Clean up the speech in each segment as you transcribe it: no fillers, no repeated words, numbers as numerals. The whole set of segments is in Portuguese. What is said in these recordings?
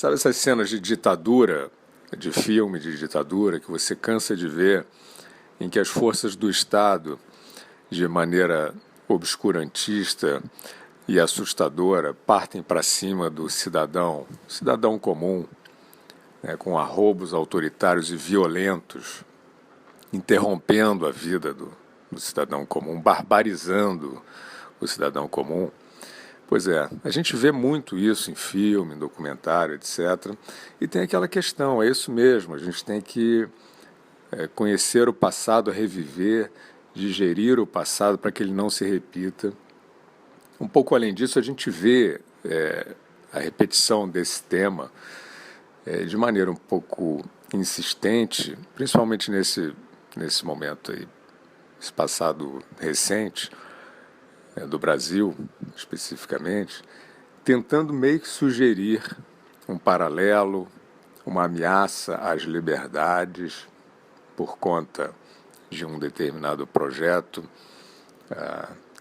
Sabe essas cenas de ditadura, de filme de ditadura, que você cansa de ver, em que as forças do Estado, de maneira obscurantista e assustadora, partem para cima do cidadão comum, né, com arroubos autoritários e violentos, interrompendo a vida do cidadão comum, barbarizando o cidadão comum. Pois é, a gente vê muito isso em filme, em documentário, etc. E tem aquela questão, é isso mesmo, a gente tem que conhecer o passado, reviver, digerir o passado para que ele não se repita. Um pouco além disso, a gente vê a repetição desse tema de maneira um pouco insistente, principalmente nesse momento aí, esse passado recente, do Brasil, especificamente, tentando meio que sugerir um paralelo, uma ameaça às liberdades por conta de um determinado projeto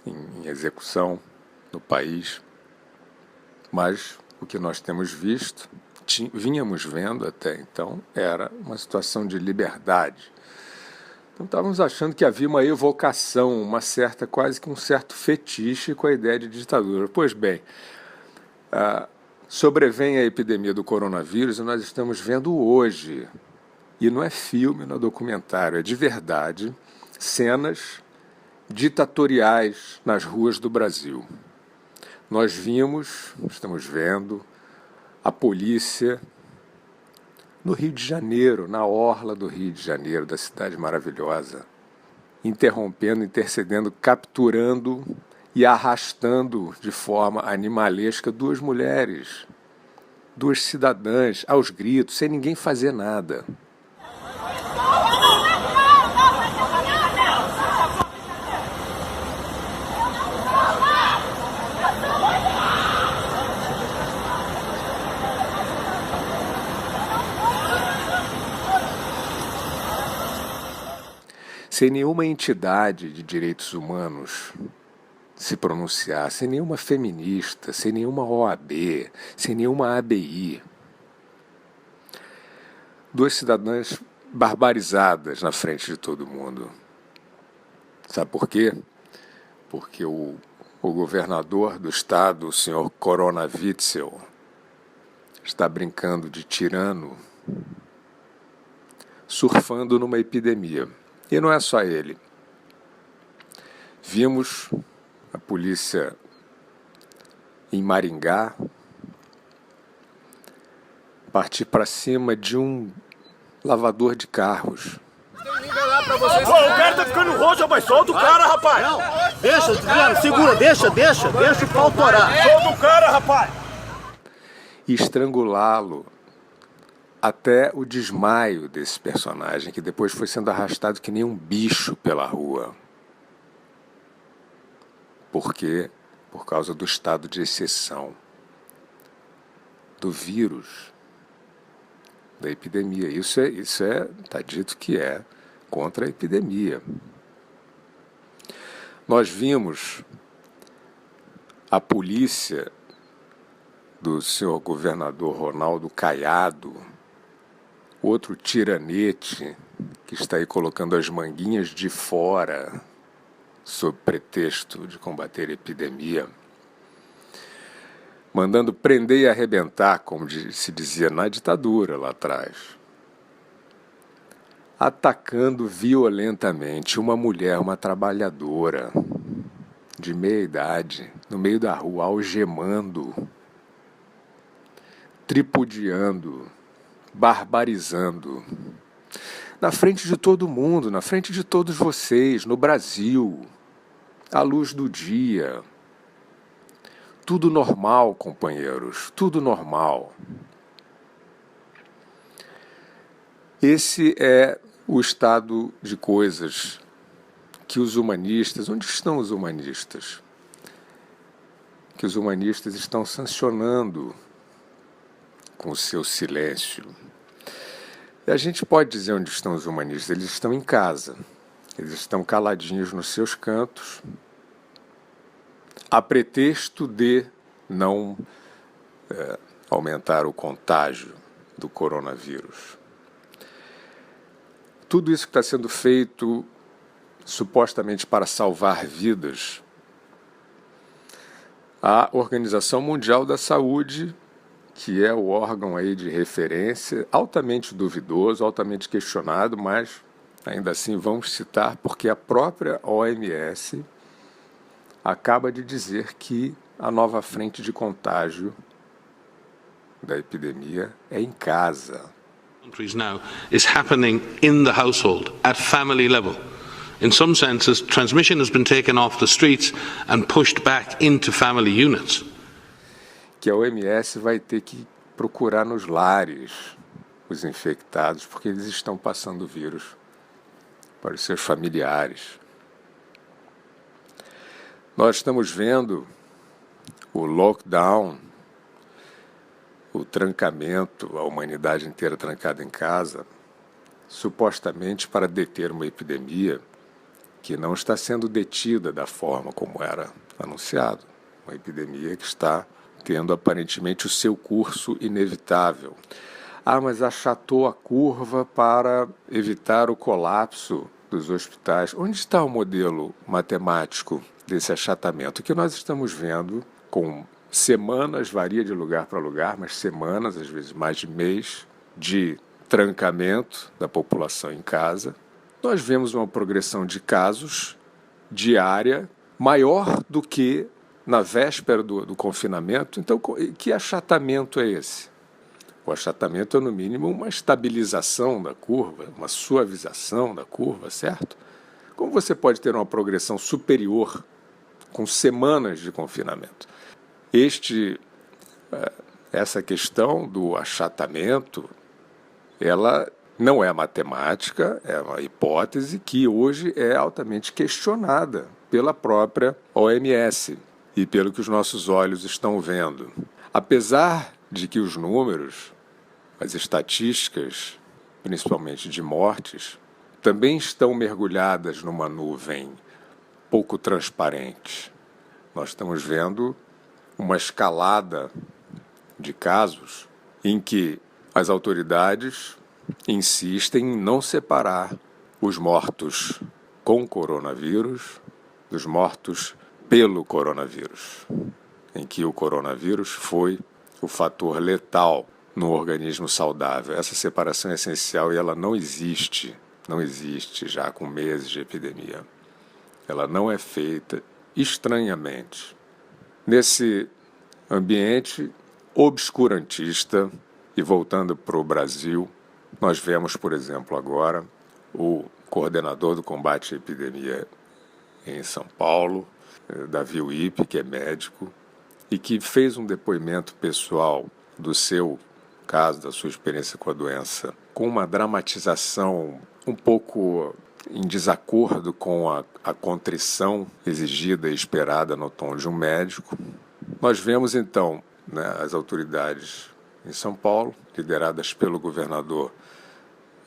em execução no país. Mas o que nós temos visto, vínhamos vendo até então, era uma situação de liberdade. Então estávamos achando que havia uma evocação, quase que um certo fetiche com a ideia de ditadura. Pois bem, sobrevém a epidemia do coronavírus e nós estamos vendo hoje, e não é filme, não é documentário, é de verdade, cenas ditatoriais nas ruas do Brasil. Nós estamos vendo, a polícia no Rio de Janeiro, na orla do Rio de Janeiro, da cidade maravilhosa, interrompendo, intercedendo, capturando e arrastando de forma animalesca duas mulheres, duas cidadãs, aos gritos, sem ninguém fazer nada. Sem nenhuma entidade de direitos humanos se pronunciar, sem nenhuma feminista, sem nenhuma OAB, sem nenhuma ABI. Duas cidadãs barbarizadas na frente de todo mundo. Sabe por quê? Porque o governador do estado, o senhor Corona Witzel, está brincando de tirano, surfando numa epidemia. E não é só ele. Vimos a polícia em Maringá partir para cima de um lavador de carros. O cara tá ficando roxo, rapaz. Solta o cara, rapaz. Não, deixa, segura, deixa o pau torar. Solta o cara, rapaz. E estrangulá-lo até o desmaio desse personagem, que depois foi sendo arrastado que nem um bicho pela rua. Por quê? Por causa do estado de exceção, do vírus, da epidemia. Isso está dito que é contra a epidemia. Nós vimos a polícia do senhor governador Ronaldo Caiado, outro tiranete que está aí colocando as manguinhas de fora sob pretexto de combater a epidemia, mandando prender e arrebentar, como se dizia na ditadura lá atrás, atacando violentamente uma mulher, uma trabalhadora de meia idade, no meio da rua, algemando, tripudiando, barbarizando, na frente de todo mundo, na frente de todos vocês, no Brasil, à luz do dia. Tudo normal, companheiros, tudo normal. Esse é o estado de coisas que os humanistas, onde estão os humanistas? Que os humanistas estão sancionando com o seu silêncio. E a gente pode dizer onde estão os humanistas. Eles estão em casa. Eles estão caladinhos nos seus cantos, a pretexto de não aumentar o contágio do coronavírus. Tudo isso que está sendo feito supostamente para salvar vidas, a Organização Mundial da Saúde, que é o órgão aí de referência, altamente duvidoso, altamente questionado, mas ainda assim vamos citar, porque a própria OMS acaba de dizer que a nova frente de contágio da epidemia é em casa. Countries now is happening in the household, at family level. In some senses, transmission has been taken off the streets and pushed back into family units. Que a OMS vai ter que procurar nos lares os infectados, porque eles estão passando o vírus para os seus familiares. Nós estamos vendo o lockdown, o trancamento, a humanidade inteira trancada em casa, supostamente para deter uma epidemia que não está sendo detida da forma como era anunciado. Uma epidemia que está tendo aparentemente o seu curso inevitável. Mas achatou a curva para evitar o colapso dos hospitais. Onde está o modelo matemático desse achatamento? O que nós estamos vendo com semanas, varia de lugar para lugar, mas semanas, às vezes mais de mês, de trancamento da população em casa. Nós vemos uma progressão de casos diária maior do que na véspera do confinamento. Então, que achatamento é esse? O achatamento é, no mínimo, uma estabilização da curva, uma suavização da curva, certo? Como você pode ter uma progressão superior com semanas de confinamento? Essa questão do achatamento, ela não é matemática, é uma hipótese que hoje é altamente questionada pela própria OMS e pelo que os nossos olhos estão vendo. Apesar de que os números, as estatísticas, principalmente de mortes, também estão mergulhadas numa nuvem pouco transparente. Nós estamos vendo uma escalada de casos em que as autoridades insistem em não separar os mortos com coronavírus dos mortos pelo coronavírus, em que o coronavírus foi o fator letal no organismo saudável. Essa separação é essencial e ela não existe já com meses de epidemia. Ela não é feita estranhamente. Nesse ambiente obscurantista, e voltando para o Brasil, nós vemos, por exemplo, agora o coordenador do combate à epidemia em São Paulo, Davi Uip, que é médico, e que fez um depoimento pessoal do seu caso, da sua experiência com a doença, com uma dramatização um pouco em desacordo com a contrição exigida e esperada no tom de um médico. Nós vemos, então, as autoridades em São Paulo, lideradas pelo governador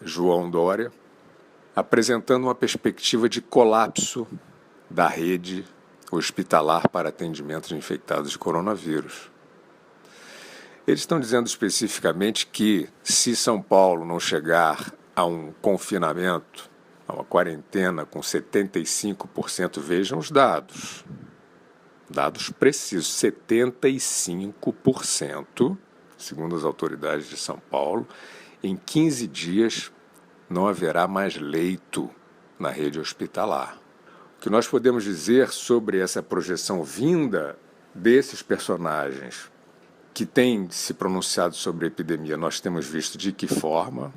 João Dória, apresentando uma perspectiva de colapso da rede hospitalar para atendimento de infectados de coronavírus. Eles estão dizendo especificamente que, se São Paulo não chegar a um confinamento, a uma quarentena com 75%, vejam os dados precisos, 75%, segundo as autoridades de São Paulo, em 15 dias não haverá mais leito na rede hospitalar. O que nós podemos dizer sobre essa projeção vinda desses personagens que têm se pronunciado sobre a epidemia, nós temos visto de que forma.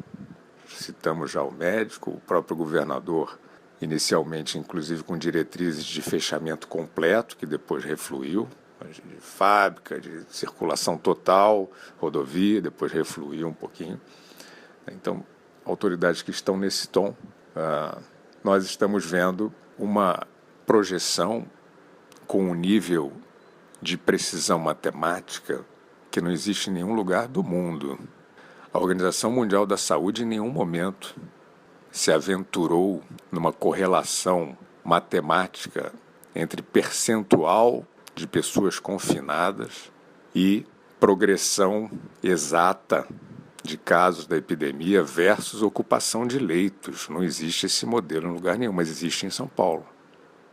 Citamos já o médico, o próprio governador, inicialmente, inclusive, com diretrizes de fechamento completo, que depois refluiu, de fábrica, de circulação total, rodovia, depois refluiu um pouquinho. Então, autoridades que estão nesse tom, nós estamos vendo uma projeção com um nível de precisão matemática que não existe em nenhum lugar do mundo. A Organização Mundial da Saúde em nenhum momento se aventurou numa correlação matemática entre percentual de pessoas confinadas e progressão exata de casos da epidemia versus ocupação de leitos. Não existe esse modelo em lugar nenhum, mas existe em São Paulo.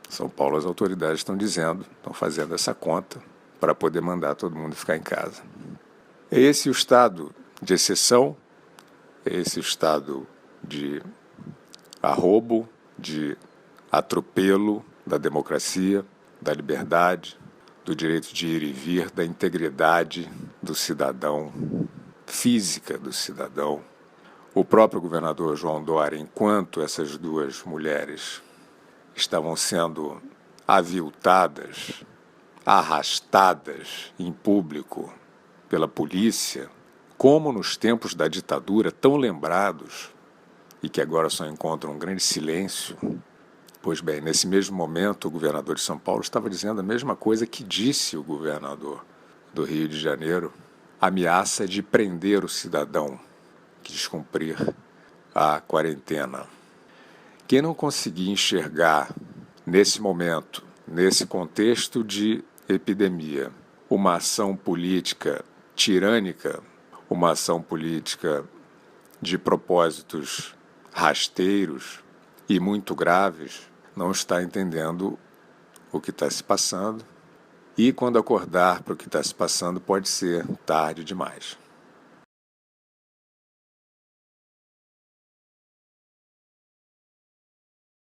Em São Paulo as autoridades estão fazendo essa conta para poder mandar todo mundo ficar em casa. É esse o estado de exceção, é esse o estado de arrobo, de atropelo da democracia, da liberdade, do direito de ir e vir, da integridade do cidadão, física do cidadão. O próprio governador João Dória, enquanto essas duas mulheres estavam sendo aviltadas, arrastadas em público pela polícia, como nos tempos da ditadura, tão lembrados, e que agora só encontram um grande silêncio. Pois bem, nesse mesmo momento, o governador de São Paulo estava dizendo a mesma coisa que disse o governador do Rio de Janeiro: ameaça de prender o cidadão que descumprir a quarentena. Quem não conseguir enxergar, nesse momento, nesse contexto de epidemia, uma ação política tirânica, uma ação política de propósitos rasteiros e muito graves, não está entendendo o que está se passando, e quando acordar para o que está se passando pode ser tarde demais.